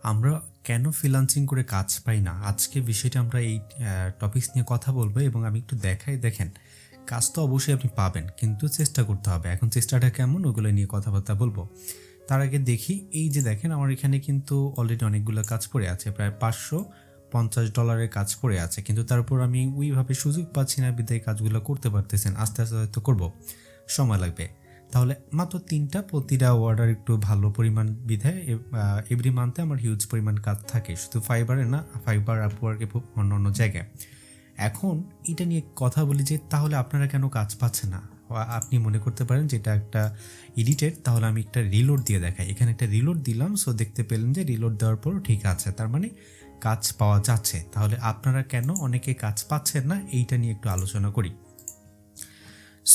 আমরা কেন ফ্রিল্যান্সিং করে কাজ পাই না, আজকে বিষয়টা আমরা এই টপিকস নিয়ে কথা বলবো এবং আমি একটু দেখাই। দেখেন, কাজ তো অবশ্যই আপনি পাবেন, কিন্তু চেষ্টা করতে হবে। এখন চেষ্টাটা কেমন, ওগুলো নিয়ে কথাবার্তা বলবো। তার আগে দেখি, এই যে দেখেন আমার এখানে কিন্তু অলরেডি অনেকগুলো কাজ পড়ে আছে, প্রায় $550 কাজ পড়ে আছে, কিন্তু তারপর আমি ওইভাবে সুযোগ পাচ্ছি না, বিদায় কাজগুলো করতে পারতেছেন। আস্তে আস্তে হয়তো করবো, সময় লাগবে। তাহলে মাত্র 3টা, প্রতিটা অর্ডার একটু ভালো পরিমাণ বিধায় এভরি মান্থে আমার হিউজ পরিমাণ কাজ থাকে, শুধু ফাইবারে না, ফাইবার আপওয়ার্কে অন্য অন্য জায়গায়। এখন এটা নিয়ে কথা বলি যে তাহলে আপনারা কেন কাজ পাচ্ছেন না। আপনি মনে করতে পারেন যে এটা একটা এডিটেড, তাহলে আমি একটা রিলোড দিয়ে দেখাই। এখানে একটা রিলোড দিলাম, সো দেখতে পেলেন যে রিলোড দেওয়ার পর ঠিক আছে, তার মানে কাজ পাওয়া যাচ্ছে। তাহলে আপনারা কেন অনেকে কাজ পাচ্ছেন না, এইটা নিয়ে একটু আলোচনা করি।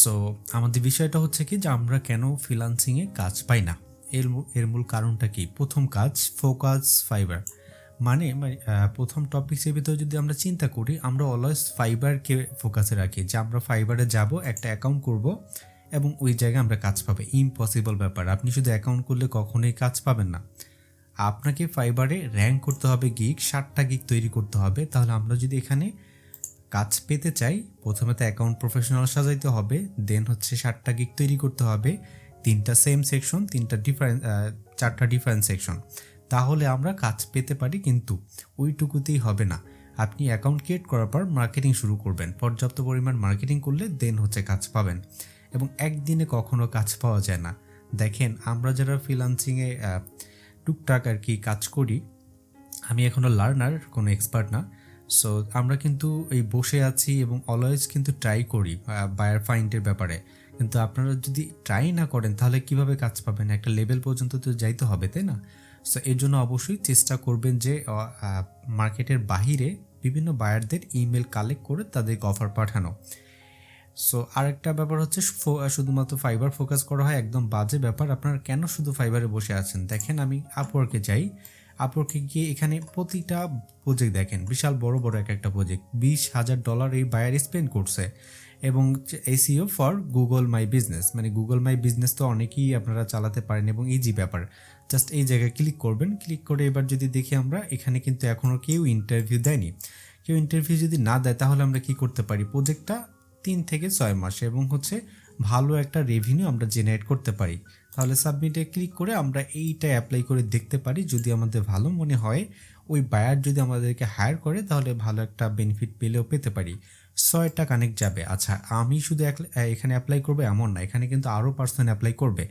সো আমাদের বিষয়টা হচ্ছে কি, যে আমরা কেন ফ্রিল্যান্সিংয়ে কাজ পাই না, এর মূল কারণটা কি। প্রথম কাজ, ফোকাস ফাইবার। মানে প্রথম টপিক্সের ভিতরে যদি আমরা চিন্তা করি, আমরা অলওয়েজ ফাইবারকে ফোকাসে রাখি, যে আমরা ফাইবারে যাব, একটা অ্যাকাউন্ট করব এবং ওই জায়গায় আমরা কাজ পাবে। ইম্পসিবল ব্যাপার, আপনি শুধু অ্যাকাউন্ট করলে কখনোই কাজ পাবেন না। আপনাকে ফাইবারে র্যাঙ্ক করতে হবে, গিগ 60টা গিগ তৈরি করতে হবে। তাহলে আমরা যদি এখানে কাজ পেতে চাই, প্রথমে তো অ্যাকাউন্ট প্রফেশনাল সাজাইতে হবে, দেন হচ্ছে 60টা গিগ তৈরি করতে হবে, 3টা সেম সেকশন, 4টা ডিফারেন্ট সেকশন, তাহলে আমরা কাজ পেতে পারি। কিন্তু ওইটুকুতেই হবে না, আপনি অ্যাকাউন্ট ক্রিয়েট করার পর মার্কেটিং শুরু করবেন, পর্যাপ্ত পরিমাণ মার্কেটিং করলে দেন হচ্ছে কাজ পাবেন। এবং একদিনে কখনো কাজ পাওয়া যায় না। দেখেন, আমরা যারা ফ্রিল্যান্সিংয়ে টুকটাক আর কি কাজ করি, আমি এখনও লার্নার, কোনো এক্সপার্ট না। সো আমরা কিন্তু এই বসে আছি এবং অলওয়েজ কিন্তু ট্রাই করি বায়ার ফাইন্ডের ব্যাপারে। কিন্তু আপনারা যদি ট্রাই না করেন তাহলে কিভাবে কাজ পাবেন, একটা লেভেল পর্যন্ত তো যাইতে হবে, তাই না? সো এর জন্য অবশ্যই চেষ্টা করবেন যে মার্কেটের বাহিরে বিভিন্ন বায়ারদের ইমেল কালেক্ট করে তাদেরকে অফার পাঠানো। সো আরেকটা ব্যাপার হচ্ছে, শুধুমাত্র ফাইবার ফোকাস করা হয়, একদম বাজে ব্যাপার। আপনারা কেন শুধু ফাইবারে বসে আছেন? দেখেন, আমি আপওয়ার্কে যাই, আপওয়ার্কে গিয়ে এখানে প্রতিটা প্রজেক্ট দেখেন, বিশাল বড় বড় একটা প্রজেক্ট, $20,000 এই বায়ার স্পেন্ড করছে। এবং SEO for Google my business, মানে গুগল মাই বিজনেস তো অনেকেই আপনারা চালাতে পারেন এবং ইজি ব্যাপার। জাস্ট এই জায়গায় ক্লিক করবেন, ক্লিক করে এবার যদি দেখি আমরা এখানে কিন্তু এখনও কেউ ইন্টারভিউ দেয়নি। কেউ ইন্টারভিউ যদি না দেয় তাহলে আমরা কি করতে পারি, প্রজেক্টটা 3 থেকে 6 মাস এবং হচ্ছে ভালো একটা রেভিনিউ আমরা জেনারেট করতে পারি। তাহলে সাবমিটে ক্লিক করে আমরা এইটা অ্যাপ্লাই করে দেখতে পারি, যদি আমাদের ভালো মনে হয়, ওই বায়ার যদি আমাদেরকে হায়ার করে তাহলে ভালো একটা বেনিফিট পেলেও পেতে পারি। 6টা কানেক্ট যাবে। আচ্ছা, আমি শুধু এখানে অ্যাপ্লাই করবো এমন না, এখানে কিন্তু আরও পার্সন অ্যাপ্লাই করবে।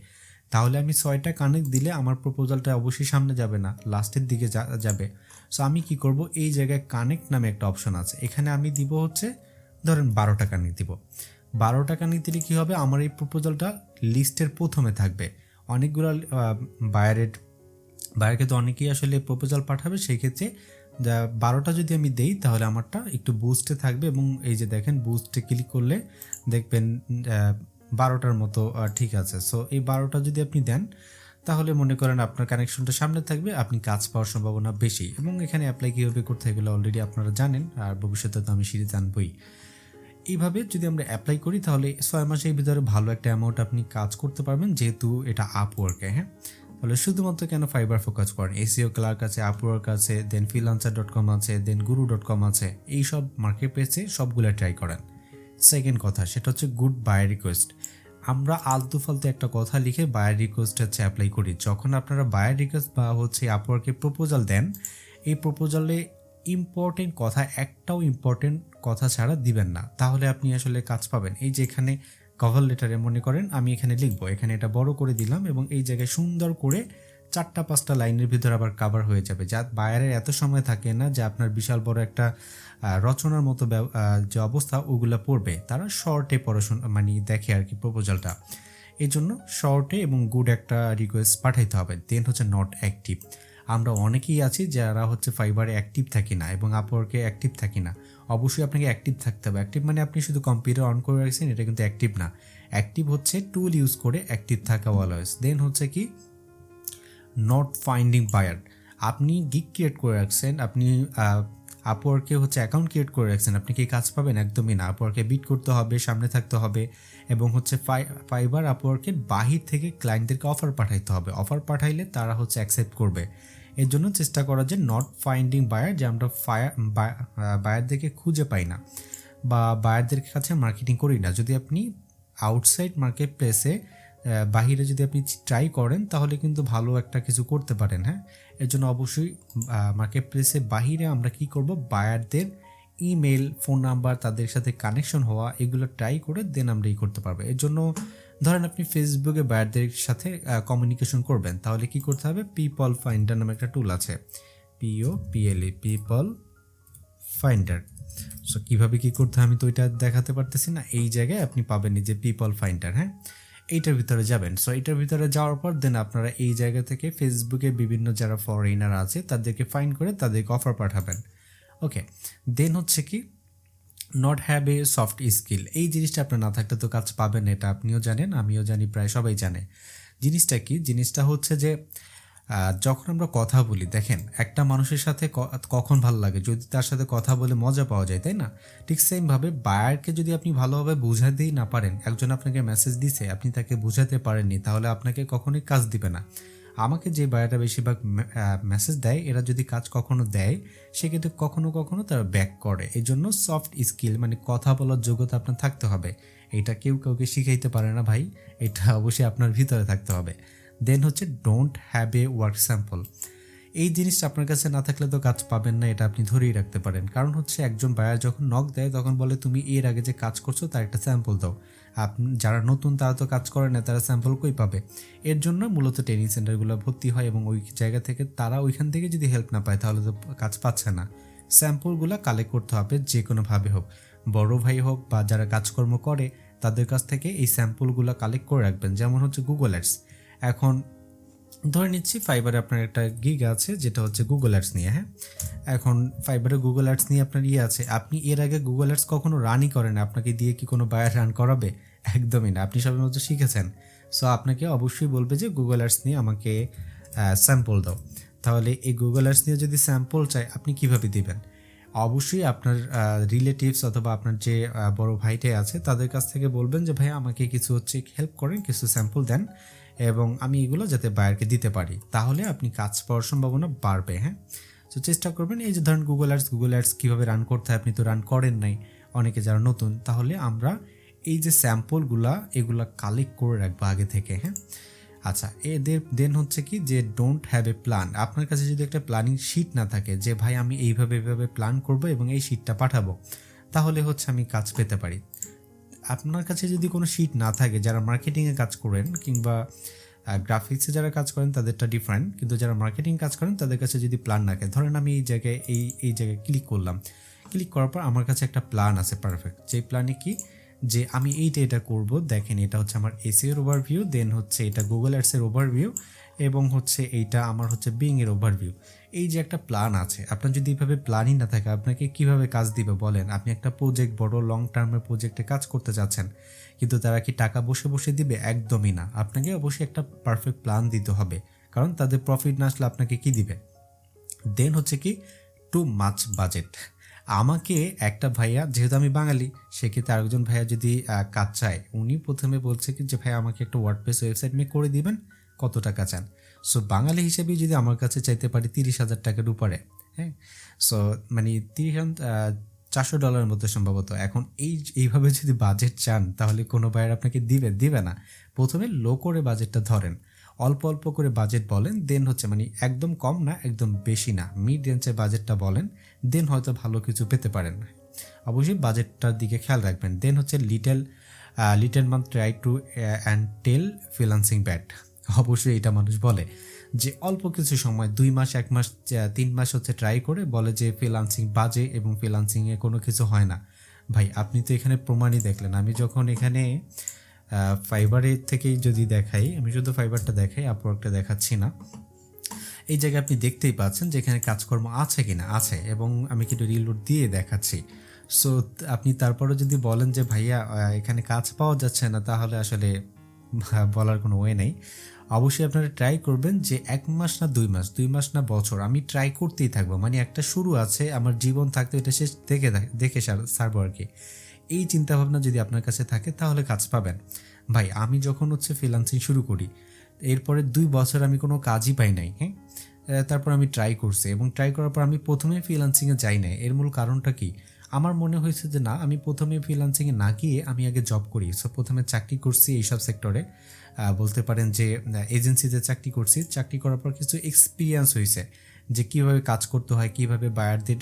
তাহলে আমি 6টা কানেক্ট দিলে আমার প্রপোজালটা অবশ্যই সামনে যাবে না, লাস্টের দিকে যাবে। সো আমি কি করব, এই জায়গায় কানেক্ট নামে একটা অপশন আছে, এখানে আমি দিব হচ্ছে ধরেন 12টা কানেক্ট দিব। 12টা কানেক্ট দিলে কী হবে, আমার এই প্রপোজালটা লিস্টের প্রথমে থাকবে। অনেকগুলো বায়ারকে তো অনেকেই আসলে প্রপোজাল পাঠাবে, সেই ক্ষেত্রে 12টা যদি আমি দেই তাহলে আমারটা একটু বুস্টে থাকবে। এবং এই যে দেখেন, বুস্টে ক্লিক করলে দেখবেন 12টার মতো ঠিক আছে। সো এই 12টা যদি আপনি দেন তাহলে মনে করেন আপনার কানেকশনটা সামনে থাকবে, আপনি কাজ পাওয়ার সম্ভাবনা বেশি। এবং এখানে অ্যাপ্লাই কীভাবে করতে হয় এগুলো অলরেডি আপনারা জানেন, আর ভবিষ্যতে তো আমি সিরিজ আনবই। এইভাবে যদি আমরা অ্যাপ্লাই করি তাহলে 6 মাসের ভিতরে ভালো একটা অ্যামাউন্ট আপনি কাজ করতে পারবেন, যেহেতু এটা আপওয়ার্কে। হ্যাঁ, তাহলে শুধুমাত্র কেন ফাইবার ফোকাস করেন, এসইও ক্লার্ক আছে, আপওয়ার্ক আছে, দেন freelancer.com আছে, দেন guru.com আছে, এইসব মার্কেট প্লেসে সবগুলো ট্রাই করেন। সেকেন্ড কথা, সেটা হচ্ছে গুড বায়ার রিকোয়েস্ট। আমরা আলতু ফালতু একটা কথা লিখে বায়ার রিকোয়েস্ট হচ্ছে অ্যাপ্লাই করি। যখন আপনারা বায়ার রিকোয়েস্ট বা হচ্ছে আপওয়ার্কে প্রপোজাল দেন, এই প্রপোজালে ইম্পর্টেন্ট কথা, একটাও ইম্পর্টেন্ট কথা ছাড়া দিবেন না, তাহলে আপনি আসলে কাজ পাবেন। এই যে এখানে কভার লেটারে মনে করেন আমি এখানে লিখবো, এখানে এটা বড় করে দিলাম এবং এই জায়গায় সুন্দর করে 4টা-5টা লাইনের ভিতরে আবার কাভার হয়ে যাবে, যা বায়ারের এত সময় থাকে না যে আপনার বিশাল বড় একটা রচনার মতো যে অবস্থা ওগুলো পড়বে। তারা শর্টে পড়াশোনা মানে দেখে আর কি প্রপোজালটা। এই জন্য শর্টে এবং গুড একটা রিকোয়েস্ট পাঠাইতে হবে। দেন হচ্ছে নট অ্যাক্টিভ। আমরা অনেকেই আছি যারা হচ্ছে ফাইবারে অ্যাক্টিভ থাকি না এবং আপওয়ার্কে অ্যাক্টিভ থাকি না। অবশ্যই আপনাকে অ্যাক্টিভ থাকতে হবে। অ্যাক্টিভ মানে আপনি শুধু কম্পিউটার অন করে রাখছেন, এটা কিন্তু অ্যাক্টিভ না। অ্যাক্টিভ হচ্ছে টুল ইউজ করে অ্যাক্টিভ থাকা অলওয়েজ। দেন হচ্ছে কি, নট ফাইন্ডিং বায়ার। আপনি গিগ ক্রিয়েট করে রাখছেন, আপনি আপওয়ার্কে হচ্ছে অ্যাকাউন্ট ক্রিয়েট করে রাখছেন, আপনি কি কাজ পাবেন? একদমই না। আপওয়ার্কে বিট করতে হবে, সামনে থাকতে হবে এবং হচ্ছে ফাইবার আপওয়ার্কের বাহির থেকে ক্লায়েন্টদেরকে অফার পাঠাইতে হবে। অফার পাঠাইলে তারা হচ্ছে অ্যাকসেপ্ট করবে। এর জন্য চেষ্টা করা যে নট ফাইন্ডিং বায়ার, যে আমরা বায়ারদেরকে খুঁজে পাই না বা বায়ারদের কাছে মার্কেটিং করি না। যদি আপনি আউটসাইড মার্কেট প্লেসে বাহিরে যদি আপনি ট্রাই করেন তাহলে কিন্তু ভালো একটা কিছু করতে পারেন। হ্যাঁ, এর জন্য অবশ্যই মার্কেট প্লেসে বাহিরে আমরা কি করব, বায়ারদের ইমেল, ফোন নাম্বার, তাদের সাথে কানেকশন হওয়া, এগুলো ট্রাই করে দেন আমরা করতে পারবো। এর জন্য ধরেন আপনি ফেসবুকে বায়ারদের সাথে কমিউনিকেশন করবেন, তাহলে কি করতে হবে, পিপল ফাইন্ডার নামে একটা টুল আছে, POPLE, পিপল ফাইন্ডার। সো কীভাবে কী করতে হয় আমি তো ওইটা দেখাতে পারতেছি না, এই জায়গায় আপনি পাবেন যে পিপল ফাইন্ডার। হ্যাঁ, এইটার ভিতরে যাবেন। সো এইটার ভিতরে যাওয়ার পর দেন আপনারা এই জায়গা থেকে ফেসবুকে বিভিন্ন যারা ফরেনার আছে তাদেরকে ফাইন্ড করে তাদেরকে অফার পাঠাবেন। ওকে, দেন হচ্ছে কি, not have a soft skill, এই জিনিসটা আপনার না থাকলে তো কাজ পাবেন, এটা আপনিও জানেন, আমিও জানি, প্রায় সবাই জানে। জিনিসটা কি, জিনিসটা হচ্ছে যে যখন আমরা কথা বলি, দেখেন একটা মানুষের সাথে কখন ভালো লাগে, যদি তার সাথে কথা বলে মজা পাওয়া যায়, তাই না? ঠিক সেমভাবে বায়ারকে যদি আপনি ভালোভাবে বোঝাতেই না পারেন, একজন আপনাকে মেসেজ দিছে, আপনি তাকে বোঝাতে পারেননি, তাহলে আপনাকে কখনোই কাজ দিবে না। আমাকে যে বায়ারটা বেশিরভাগ মেসেজ দেয়, এরা যদি কাজ কখনো দেয় সে কিন্তু কখনো কখনো তারা ব্যাক করে। এই জন্য সফট স্কিল মানে কথা বলার যোগ্যতা আপনার থাকতে হবে। এটা কেউ কাউকে শিখাইতে পারে না ভাই, এটা অবশ্যই আপনার ভিতরে থাকতে হবে। দেন হচ্ছে don't have a work sample, এই জিনিসটা আপনার কাছে না থাকলে তো কাজ পাবেন না, এটা আপনি ধরেই রাখতে পারেন। কারণ হচ্ছে একজন বায়ার যখন নক দেয় তখন বলে তুমি এর আগে যে কাজ করছো তার একটা স্যাম্পল দাও। আপনি যারা নতুন তারা তো কাজ করে না, তারা স্যাম্পল কই পাবে? এর জন্য মূলত ট্রেনিং সেন্টারগুলো ভর্তি হয় এবং ওই জায়গা থেকে তারা ওইখান থেকে যদি হেল্প না পায় তাহলে তো কাজ পাচ্ছে না। স্যাম্পলগুলো কালেক্ট করতে হবে যে কোনোভাবে হোক, বড় ভাই হোক বা যারা কাজকর্ম করে তাদের কাছ থেকে এই স্যাম্পলগুলো কালেক্ট করে রাখবেন। যেমন হচ্ছে গুগল অ্যাডস, এখন ধরে নিচ্ছি ফাইবারে আপনার একটা গিগ আছে যেটা হচ্ছে গুগল অ্যাডস নিয়ে। হ্যাঁ, এখন ফাইবারে গুগল অ্যাডস নিয়ে আপনার আছে, আপনি এর আগে গুগল অ্যাডস কখনো রানই করেন, আপনাকে দিয়ে কি কোনো বায়ার রান করাবে? একদমই না, আপনি সবেমাত্র শিখেছেন। সো আপনাকে অবশ্যই বলবে যে গুগল অ্যাডস নিয়ে আমাকে স্যাম্পল দাও। তাহলে এই গুগল অ্যাডস নিয়ে যদি স্যাম্পল চাই আপনি কিভাবে দিবেন? অবশ্যই আপনার রিলেটিভস অথবা আপনার যে বড় ভাইটাই আছে তাদের কাছ থেকে বলবেন যে ভাই আমাকে কিছু হচ্ছে হেল্প করেন, কিছু স্যাম্পল দেন এবং আমি এগুলো যাতে বায়ারকে দিতে পারি, তাহলে আপনি কাজ পাওয়ার সম্ভাবনা বাড়বে। হ্যাঁ, তো চেষ্টা করবেন। এই যে ধরেন গুগল অ্যাডস কীভাবে রান করতে হয় আপনি তো রান করেন নাই, অনেকে যারা নতুন, তাহলে আমরা এই যে স্যাম্পলগুলা এগুলা কালেক্ট করে রাখবো আগে থেকে। হ্যাঁ, আচ্ছা, দেন হচ্ছে কি যে ডোন্ট হ্যাভ এ প্ল্যান, আপনার কাছে যদি একটা প্ল্যানিং শিট না থাকে যে ভাই আমি এইভাবে প্ল্যান করব এবং এই শিটটা পাঠাবো, তাহলে হচ্ছে আমি কাজ পেতে পারি। আপনার কাছে যদি কোনো শিট না থাকে, যারা মার্কেটিংয়ে কাজ করেন কিংবা গ্রাফিক্সে যারা কাজ করেন তাদেরটা ডিফারেন্ট, কিন্তু যারা মার্কেটিং কাজ করেন তাদের কাছে যদি প্ল্যান না থাকে, ধরেন আমি এই জায়গায় ক্লিক করলাম, ক্লিক করার পর আমার কাছে একটা প্ল্যান আছে পারফেক্ট, যে প্ল্যানে কি যে আমি এটা করব। দেখেন এটা হচ্ছে আমার এসইওর ওভারভিউ, দেন হচ্ছে এটা গুগল অ্যাডসের ওভারভিউ এবং হচ্ছে এইটা আমার হচ্ছে বিং এর ওভারভিউ। এই যে একটা প্ল্যান আছে, আপনার যদি এইভাবে প্ল্যানই না থাকে আপনাকে কিভাবে কাজ দিবে বলেন? আপনি একটা প্রজেক্ট, বড় লং টার্মের প্রজেক্টে কাজ করতে চাচ্ছেন, কিন্তু তারা কি টাকা বসে বসে দিবে? একদমই না, আপনাকে অবশ্যই একটা পারফেক্ট প্ল্যান দিতে হবে, কারণ তাদের প্রফিট না আসলে আপনাকে কি দিবে? দেন হচ্ছে কি টু মাচ বাজেট, আমাকে একটা ভাইয়া, যেহেতু আমি বাঙালি সেক্ষেত্রে আরেকজন ভাইয়া যদি কাজ চায়, উনি প্রথমে বলছে কি যে ভাইয়া আমাকে একটা ওয়ার্ডপ্রেস ওয়েবসাইট মেক করে দিবেন, কত টাকা চান? সো বাঙালি হিসেবে যদি আমার কাছে চাইতে পারি 30,000 টাকার উপরে, হ্যাঁ, সো মানে $400 মধ্যে সম্ভবত। এখন এইভাবে যদি বাজেট চান তাহলে কোনো ভাইয়ার আপনাকে দিবে না। প্রথমে লো করে বাজেটটা ধরেন, অল্প অল্প করে বাজেট বলেন, দেন হচ্ছে মানে একদম কম না একদম বেশি না, মিড রেঞ্জের বাজেটটা বলেন, দেন হয়তো ভালো কিছু পেতে পারেন। অবশ্যই বাজেটটার দিকে খেয়াল রাখবেন। দেন হচ্ছে little man try to and tell freelancing bad, অবশ্যই এটা মানুষ বলে যে অল্প কিছু সময় 2 মাস 1 মাস 3 মাস হচ্ছে ট্রাই করে বলে যে ফ্রিল্যান্সিং বাজে এবং ফ্রিল্যান্সিংয়ে কোনো কিছু হয় না। ভাই আপনি তো এখানে প্রমাণই দেখলেন, আমি যখন এখানে ফাইবারের থেকেই যদি দেখাই, আমি শুধু ফাইবারটা দেখাই, আপওয়ার্কটা দেখাচ্ছি না, এই জায়গায় আপনি দেখতেই পাচ্ছেন যে এখানে কাজকর্ম আছে কিনা, আছে, এবং আমি কিন্তু রিলোড দিয়ে দেখাচ্ছি। সো আপনি তারপরে যদি বলেন যে ভাইয়া এখানে কাজ পাওয়া যাচ্ছে না, তাহলে আসলে বলার কোনো ওয়ে নেই। অবশ্যই আপনারা ট্রাই করবেন যে 1 মাস না 2 মাস, 2 মাস না বছর, আমি ট্রাই করতেই থাকবো, মানে একটা শুরু আছে, আমার জীবন থাকতে এটা শেষ দেখে সারবো আর কি। এই চিন্তাভাবনা যদি আপনার কাছে থাকে তাহলে কাজ পাবেন। ভাই আমি যখন হচ্ছে ফ্রিল্যান্সিং শুরু করি, এরপরে 2 বছর আমি কোনো কাজই পাই নাই। হ্যাঁ, তারপর আমি ট্রাই করছি এবং ট্রাই করার পর আমি প্রথমে ফ্রিল্যান্সিংয়ে যাই নাই। এর মূল কারণটা কি? আমার মনে হয়েছে যে না, আমি প্রথমে ফ্রিল্যান্সিংয়ে না গিয়ে আমি আগে জব করি। সো প্রথমে চাকরি করছি এইসব সেক্টরে, বলতে পারেন যে এজেন্সিতে চাকরি করছি। চাকরি করার পর কিছু এক্সপিরিয়েন্স হয়েছে যে কীভাবে কাজ করতে হয়, কীভাবে বায়ারদের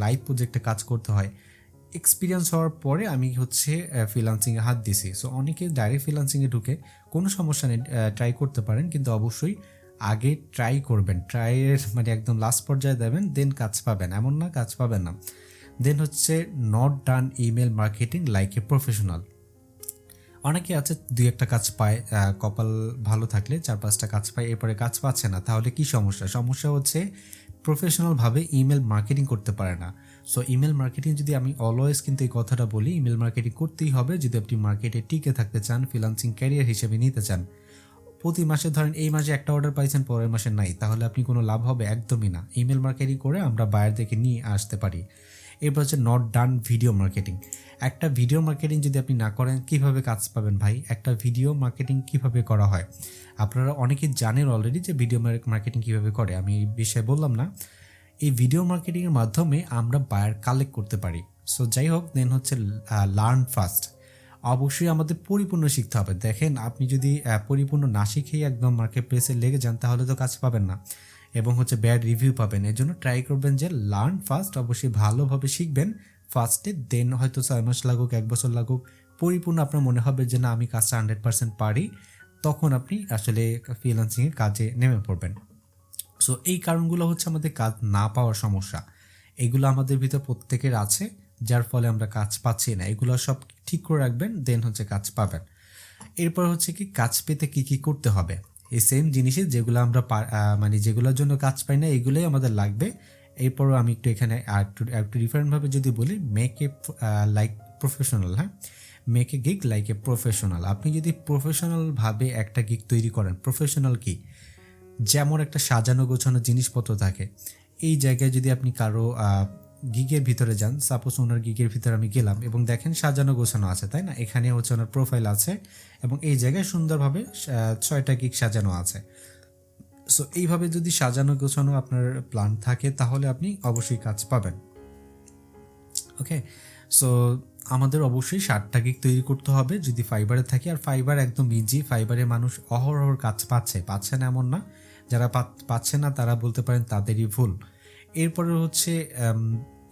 লাইভ প্রজেক্টে কাজ করতে হয়। এক্সপিরিয়েন্স হওয়ার পরে আমি হচ্ছে ফ্রিল্যান্সিংয়ে হাত দিছি। সো অনেকে ডাইরেক্ট ফ্রিল্যান্সিংয়ে ঢুকে, কোনো সমস্যা নেই, ট্রাই করতে পারেন, কিন্তু অবশ্যই আগে ট্রাই করবেন। ট্রাইয়ের মানে একদম লাস্ট পর্যায়ে দেবেন, দেন কাজ পাবেন, এমন না কাজ পাবেন না। দেন হচ্ছে not done email marketing like a professional. অনেকে আছে 2-1টা কাজ পায়, কপাল ভালো থাকলে 4-5টা কাজ পায়, এরপরে কাজ পাচ্ছে না। তাহলে কি সমস্যা? সমস্যা হচ্ছে প্রফেশনালভাবে ইমেল মার্কেটিং করতে পারে না। সো ইমেল মার্কেটিং যদি আমি অলওয়েজ কিন্তু এই কথাটা বলি, ইমেল মার্কেটিং করতেই হবে যদি আপনি মার্কেটে টিকে থাকতে চান, ফ্রিল্যান্সিং ক্যারিয়ার হিসেবে নিতে চান। প্রতি মাসে ধরেন এই মাসে একটা অর্ডার পাইছেন, পরের মাসে নাই, তাহলে আপনি কোনো লাভ হবে? একদমই না। ইমেল মার্কেটিং করে আমরা বায়ারদেরকে নিয়ে আসতে পারি। এরপর হচ্ছে নট ডান ভিডিও মার্কেটিং। একটা ভিডিও মার্কেটিং যদি আপনি না করেন, কিভাবে কাজ পাবেন ভাই? একটা ভিডিও মার্কেটিং কিভাবে করা হয় আপনারা অনেকেই জানেন অলরেডি, যে ভিডিও মার্কেটিং কিভাবে করে, আমি এই বিষয়ে বললাম না। এই ভিডিও মার্কেটিংয়ের মাধ্যমে আমরা বায়ার কালেক্ট করতে পারি। সো যাই হোক, দেন হচ্ছে লার্ন ফাস্ট। অবশ্যই আমাদের পরিপূর্ণ শিখতে হবে। দেখেন, আপনি যদি পরিপূর্ণ না শিখেই একদম মার্কেট প্লেসে লেগে যান, তাহলে তো কাজ পাবেন না এবং হচ্ছে ব্যাড রিভিউ পাবেন। এর জন্য ট্রাই করবেন যে লার্ন ফার্স্ট, অবশ্যই ভালোভাবে শিখবেন ফার্স্টে, দেন হয়তো 6 মাস লাগুক, 1 বছর লাগুক, পরিপূর্ণ আপনার মনে হবে যে না, আমি কাজটা 100% পারি, তখন আপনি আসলে ফ্রিল্যান্সিংয়ে কাজে নেমে পড়বেন। সো এই কারণগুলো হচ্ছে আমাদের কাজ না পাওয়ার সমস্যা। এগুলো আমাদের ভিতর প্রত্যেকের আছে, যার ফলে আমরা কাজ পাচ্ছি না। এগুলো সব ঠিক করে রাখবেন, দেন হচ্ছে কাজ পাবেন। এরপর হচ্ছে কি, কাজ পেতে কি কি করতে হবে? এই সেম জিনিসে যেগুলো আমরা মানে যেগুলোর জন্য কাজ পাই না, এগুলোই আমাদের লাগবে। এরপরও আমি একটু এখানে একটু ডিফারেন্টভাবে যদি বলি, মেক এ লাইক প্রফেশনাল। হ্যাঁ, make a gig like a professional. আপনি যদি প্রফেশনালভাবে একটা গিগ তৈরি করেন, প্রফেশনাল কি, যেমন একটা সাজানো গোছানো জিনিসপত্র থাকে, এই জায়গায় যদি আপনি কারো গিগের ভিতরে যান, সাপোজ ওনার গিগের ভিতরে আমি গেলাম এবং দেখেন সাজানো গোছানো আছে, তাই না? এখানে হচ্ছে ওনার প্রোফাইল আছে এবং এই জায়গায় সুন্দরভাবে 6টা গিগ সাজানো আছে। সো এইভাবে যদি সাজানো গোছানো আপনার প্ল্যান থাকে, তাহলে আপনি অবশ্যই কাজ পাবেন। ওকে, সো আমাদের অবশ্যই 60টা গিগ তৈরি করতে হবে যদি ফাইবারে থাকি। আর ফাইবার একদম ইজি, ফাইবারে মানুষ অহরহ কাজ পাচ্ছে না এমন না। যারা পাচ্ছে না তারা বলতে পারেন তাদেরই ভুল। এরপরে হচ্ছে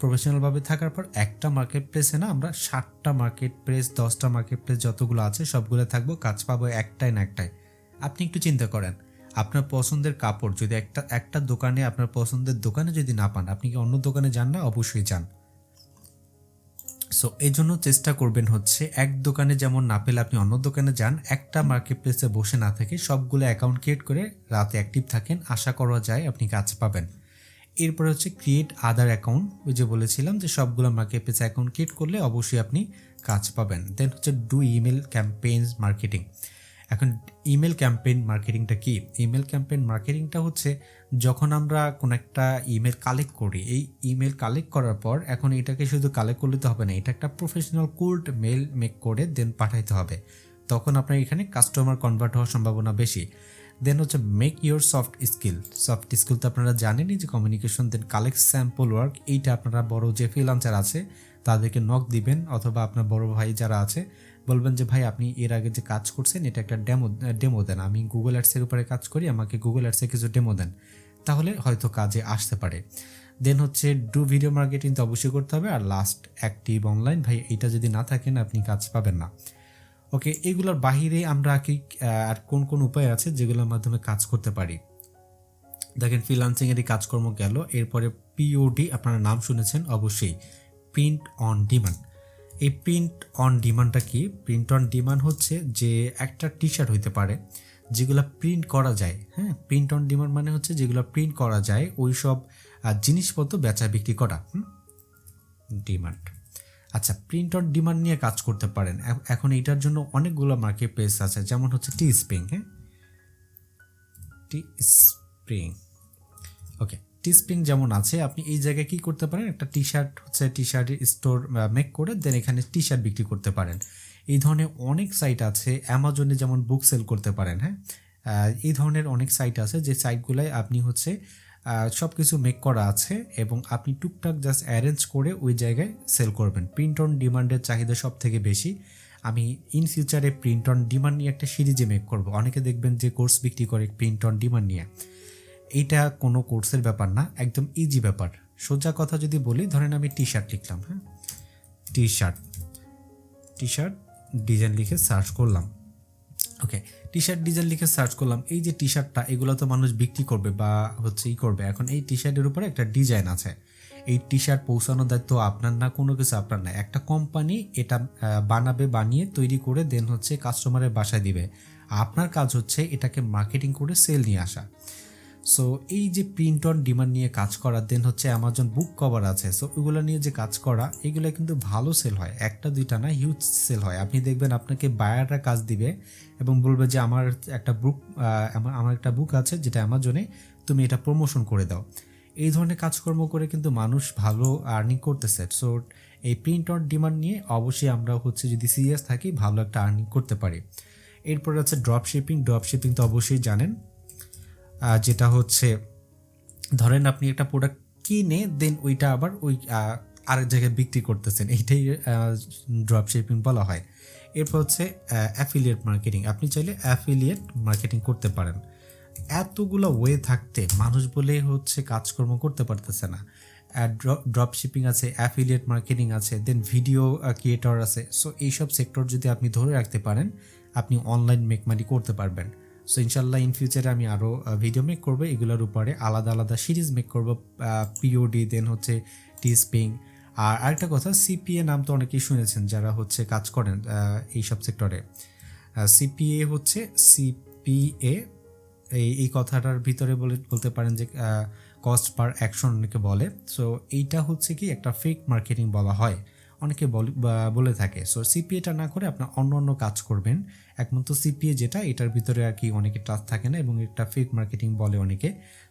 প্রফেশনালভাবে থাকার পর একটা মার্কেট প্লেসে না, আমরা 60টা মার্কেট প্লেস, 10টা মার্কেট প্লেস যতগুলো আছে সবগুলো থাকবো, কাজ পাবো একটাই না একটাই। আপনি একটু চিন্তা করেন, আপনার পছন্দের কাপড় যদি একটা দোকানে, আপনার পছন্দের দোকানে যদি না পান, আপনি কি অন্য দোকানে যান না? অবশ্যই যান। সো এই জন্য চেষ্টা করবেন হচ্ছে, এক দোকানে যেমন না পেলে আপনি অন্য দোকানে যান, একটা মার্কেট প্লেসে বসে না থেকে সবগুলো অ্যাকাউন্ট ক্রিয়েট করে রাতে অ্যাক্টিভ থাকেন, আশা করা যায় আপনি কাজ পাবেন। এরপরে হচ্ছে ক্রিয়েট আদার অ্যাকাউন্ট। ওই যে বলেছিলাম যে সবগুলো মার্কেট প্লেসে অ্যাকাউন্ট ক্রিয়েট করলে অবশ্যই আপনি কাজ পাবেন। দেন হচ্ছে ডু ইমেল ক্যাম্পেইন মার্কেটিং। এখন ইমেল ক্যাম্পেইন মার্কেটিংটা কি? ইমেল ক্যাম্পেইন মার্কেটিংটা হচ্ছে যখন আমরা কোনো একটা ইমেল কালেক্ট করি, এই ইমেল কালেক্ট করার পর এখন এটাকে শুধু কালেক্ট করলে তো হবে না, এটা একটা প্রফেশনাল কোল্ড মেল মেক করে দেন পাঠাইতে হবে। তখন আপনার এখানে কাস্টমার কনভার্ট হওয়ার সম্ভাবনা বেশি। দেন হচ্ছে make your soft skill. Soft skill তো আপনারা জানেনই, যে কমিউনিকেশন, দেন কালেক্ট স্যাম্পল ওয়ার্ক। এইটা আপনারা বড় যে ফ্রিল্যান্সার আছে তাদেরকে নক দিবেন, অথবা আপনার বড় ভাই যারা আছে বলবেন যে ভাই, আপনি এর আগে যে কাজ করছেন এটা একটা ডেমো দেন। আমি গুগল অ্যাডসের উপরে কাজ করি, আমাকে গুগল অ্যাডসে কিছু ডেমো দেন, তাহলে হয়তো কাজে আসতে পারে। দেন হচ্ছে ডু ভিডিও মার্কেটিং তো অবশ্যই করতে হবে। আর লাস্ট অ্যাক্টিভ অনলাইন। ভাই, এটা যদি না থাকেন আপনি কাজ পাবেন না। ওকে, এগুলোর বাহিরে আমরা কি আর কোন কোন উপায় আছে যেগুলোর মাধ্যমে কাজ করতে পারি? দেখেন, ফ্রিল্যান্সিংয়েরই কাজকর্ম গেল। এরপরে পিওডি, আপনারা নাম শুনেছেন অবশ্যই, প্রিন্ট অন ডিমান্ড। এই প্রিন্ট অন ডিমান্ডটা কি? প্রিন্ট অন ডিমান্ড হচ্ছে যে একটা টি শার্ট হইতে পারে যেগুলো প্রিন্ট করা যায়। হ্যাঁ, প্রিন্ট অন ডিমান্ড মানে হচ্ছে যেগুলো প্রিন্ট করা যায় ওই সব জিনিসপত্র বেচা বিক্রি করা। ডিমান্ড। আচ্ছা, প্রিন্ট অন ডিমান্ড নিয়ে কাজ করতে পারেন। এখন এইটার জন্য অনেকগুলো মার্কেট প্লেস আছে, যেমন হচ্ছে টি স্প্রিং। হ্যাঁ, টি স্প্রিং। ওকে, টি স্প্রিং যেমন আছে, আপনি এই জায়গায় কি করতে পারেন, একটা টি শার্ট হচ্ছে টি শার্টের স্টোর মেক করে দেন এখানে টি শার্ট বিক্রি করতে পারেন। এই ধরনের অনেক সাইট আছে। অ্যামাজনে যেমন বুক সেল করতে পারেন। হ্যাঁ, এই ধরনের অনেক সাইট আছে যে সাইটগুলোয় আপনি হচ্ছে সব কিছু মেক করা আছে এবং আপনি টুকটাক জাস্ট অ্যারেঞ্জ করে ওই জায়গায় সেল করবেন। প্রিন্ট অন ডিমান্ডের চাহিদা সব থেকে বেশি। আমি ইন ফিউচারে প্রিন্ট অন ডিমান্ড নিয়ে একটা সিরিজে মেক করব। অনেকে দেখবেন যে কোর্স বিক্রি করে প্রিন্ট অন ডিমান্ড নিয়ে। এইটা কোনো কোর্সের ব্যাপার না, একদম ইজি ব্যাপার। সোজা কথা যদি বলি, ধরেন আমি টি শার্ট লিখলাম, হ্যাঁ, টি শার্ট ডিজাইন লিখে সার্চ করলাম। ওকে, টি শার্ট ডিজাইন লিখে সার্চ করলাম। এই যে টি শার্টটা, এগুলো তো মানুষ বিক্রি করবে বা হচ্ছে করবে। এখন এই টি শার্টের উপরে একটা ডিজাইন আছে। এই টি শার্ট পৌঁছানোর দায়িত্ব আপনার না, কোনো কিছু আপনার না। একটা কোম্পানি এটা বানাবে, বানিয়ে তৈরি করে দেন হচ্ছে কাস্টমারের বাসায় দিবে। আপনার কাজ হচ্ছে এটাকে মার্কেটিং করে সেল নিয়ে আসা। সো এই যে প্রিন্ট অন ডিমান্ড নিয়ে কাজ করা, দেন হচ্ছে অ্যামাজন বুক কভার আছে, সো ওগুলো নিয়ে যে কাজ করা, এগুলো কিন্তু ভালো সেল হয়। একটা দুইটা না, হিউজ সেল হয়। আপনি দেখবেন আপনাকে বায়াররা কাজ দিবে এবং বলবে যে আমার একটা বুক আছে যেটা অ্যামাজনে, তুমি এটা প্রমোশন করে দাও। এই ধরনের কাজকর্ম করে কিন্তু মানুষ ভালো আর্নিং করতেছে। সো এই প্রিন্ট অন ডিমান্ড নিয়ে অবশ্যই আমরা হচ্ছে যদি সিরিয়াস থাকি, ভালো একটা আর্নিং করতে পারি। এরপর আছে ড্রপ শিপিং তো অবশ্যই জানেন, যেটা হচ্ছে ধরেন আপনি একটা প্রোডাক্ট কিনে দেন ওইটা আবার ওই আরেক জায়গায় বিক্রি করতেছেন, এইটাই ড্রপ শিপিং বলা হয়। এরপর হচ্ছে অ্যাফিলিয়েট মার্কেটিং। আপনি চাইলে অ্যাফিলিয়েট মার্কেটিং করতে পারেন। এতগুলো ওয়ে থাকতে মানুষ বলে হচ্ছে কাজকর্ম করতে পারতেছে না। ড্রপ শিপিং আছে, অ্যাফিলিয়েট মার্কেটিং আছে, দেন ভিডিও ক্রিয়েটর আছে। সো এইসব সেক্টর যদি আপনি ধরে রাখতে পারেন, আপনি অনলাইন মেক মানি করতে পারবেন। সো ইনশাল্লাহ ইন ফিউচারে আমি আরও ভিডিও মেক করবো এগুলোর উপরে, আলাদা আলাদা সিরিজ মেক করবো। পিওডি, দেন হচ্ছে টিস্পিং। আর আরেকটা কথা, সিপিএ নাম তো অনেকেই শুনেছেন যারা হচ্ছে কাজ করেন এইসব সেক্টরে। সিপিএ হচ্ছে সিপিএ, এই কথাটার ভিতরে বলতে পারেন যে কস্ট পার অ্যাকশন অনেকে বলে। সো এইটা হচ্ছে কি একটা ফেক মার্কেটিং বলা হয়, অনেকে বলে থাকে। সো সিপিএটা না করে আপনার অন্য অন্য কাজ করবেন। একমাত্র সিপিএ যেটা, এটার ভিতরে আর কি অনেকে ট্রাস্ট থাকে না এবং এটা ফেক মার্কেটিং বলে অনেকে।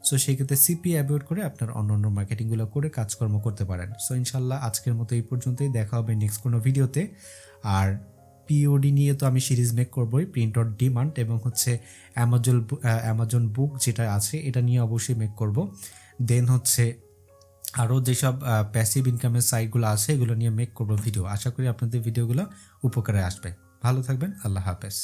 সো সেই ক্ষেত্রে সিপিএ অ্যাভয়েড করে আপনার অন্য অন্য মার্কেটিংগুলো করে কাজকর্ম করতে পারেন। সো ইনশাল্লাহ আজকের মতো এই পর্যন্তই, দেখা হবে নেক্সট কোনো ভিডিওতে। আর পিওডি নিয়ে তো আমি সিরিজ মেক করবোই, প্রিন্ট অন ডিমান্ড, এবং হচ্ছে অ্যামাজন বুক যেটা আছে এটা নিয়ে অবশ্যই মেক করব। দেন হচ্ছে আরও যেসব প্যাসিভ ইনকামের সাইটগুলো আছে এগুলো নিয়ে মেক করবো ভিডিও। আশা করি আপনাদের ভিডিওগুলো উপকারে আসবে। ভালো থাকবেন, আল্লাহ হাফেজ।